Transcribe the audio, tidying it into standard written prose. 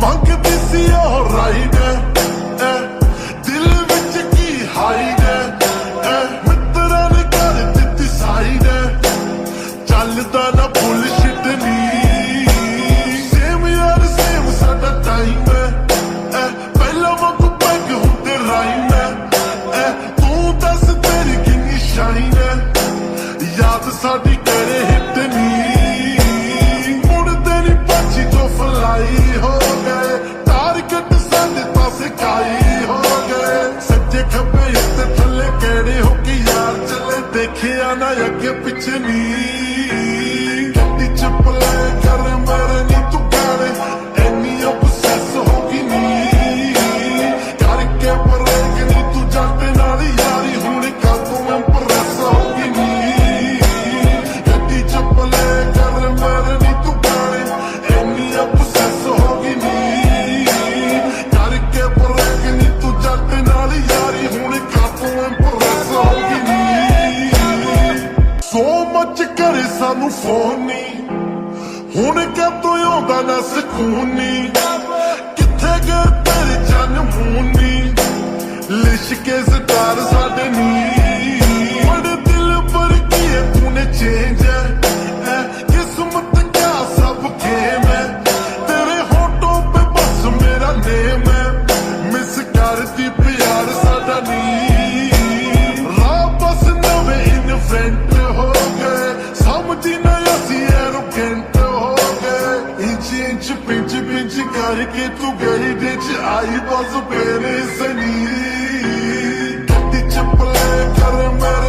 ਮੰਗਦੀ ਸੀ ਉਹ ਰਾਈਡ ਦਿਲ ਵਿੱਚ ਕੀ ਹਾਈਡ ਮਿੱਤਰਾਂ ਨੇ ਕਰ ਦਿੱਤੀ ਸਾਈਡ ਚੱਲਦਾ ਨਾ ਬੁਲਸ਼ਿਟ ਨੀ ਸੇਮ ਯਾਰ ਸੇਮ ਸਾਡਾ ਟਾਈਮ ਪਹਿਲਾਂ ਵਾਂਗੂ ਪੈਗ ਹੁੰਦੇ ਰਾਈਮ ਤੂੰ ਦੱਸ ਤੇਰੀ ਕਿੰਨੀ ਸ਼ਾਈਨ ਯਾਦ ਸਾਡੀ ਕਰੇ ਹਿੱਟ ਨੀ ਮੁੜਦੇ ਨੀ ਪੰਛੀ ਜੋ ਫਲਾਈ ਹੋ ਗਏ ਟਾਰਗੇਟ ਸਾਡੇ ਪਾਸੇ ਕਾਈ ਹੋ ਗਏ ਸੱਜੇ ਖੱਬੇ ਉੱਤੇ ਥੱਲੇ ਕਿਹੜੇ ਹੋ ਕੇ ਯਾਰ ਚੱਲੇ ਦੇਖਿਆ ਨਾ ਅੱਗੇ ਪਿੱਛੇ ਨੀ ਗੱਡੀ ਚ ਪਲੇ ਕਰ ਮੇਰੇ ਨੀ ਤੂੰ ਗਾਣੇ ਇੰਨੀ obsess ਹੋ ਗਈ ਨੀ ਕਰਕੇ ਬਰੇਕ ਨੀ ਤੂੰ ਜੱਟ ਨਾਲ ਯਾਰੀ ਹੁਣ ਕਾਤੋਂ ਇੰਪ੍ਰੈਸ ਹੋ ਗਈ ਨੀ ਗੱਡੀ ਚ ਪਲੇ ਕਰ ਮੇਰੇ ਨੀ ਤੂੰ ਗਾਣੇ ਇੰਨੀ obsess ਹੋ ਗਈ ਨੀ ਕਰਕੇ ਬਰੇਕ ਨੀ ਤੂੰ ਜੱਟ ਨਾਲ ਯਾਰੀ ਹੁਣ ਕਾਤੋਂ ਇੰਪ੍ਰੈਸ ਹੋ ਗਈ ਨੀ ਸੋ ਮੱਚ ਕਰੇ ਸਾਨੂੰ ਫੋਨ ਨੀ ਹੁਣ ਕਦੋਂ ਆਉਂਦਾ ਨਾ ਸਕੂਨ ਨੀ ਕਿੱਥੇ ਗਏ ਤੇਰੇ ਚੰਨ ਮੂਨੀ ਲਿਸ਼ਕੇ ਸਟਾਰ ਸਾਡੇ ਨੀ ਬੜੇ ਦਿਲ ਪਰ ਕੀ ਤੂਨੇ ਚੇਂਜ ਕਿਸਮਤ ਕਿਆ ਸਭ ਖੇਮ ਹੈ ਤੇਰੇ ਹੋਟੋਂ ਪੇ ਬਸ ਮੇਰਾ ਨੇਮ ਹੈ ਮਿਸ ਕਰਦੀ ਪਿਆਰ ਸਾਡਾ ਨੀ ਰਾਹ ਬਸ ਨਵੇਂ ਇਨਵੈਂਟ ਹੋ ਗਏ ਸਮਝੀ ਨਾ ਅਸੀਂ ਐਰੋਗੈਂਟ ਹੋ ਗਏ ਇੰਚ ਪਿੰਚ ਪਿੰਚ ਕਰਕੇ ਤੂੰ ਗਈ ਦੇ ਚ ਆਈ ਬਸ ਮੇਰੇ ਸਨੀ ਗੱਡੀ ਚ ਪਲੇ ਕਰ ਮੇਰੇ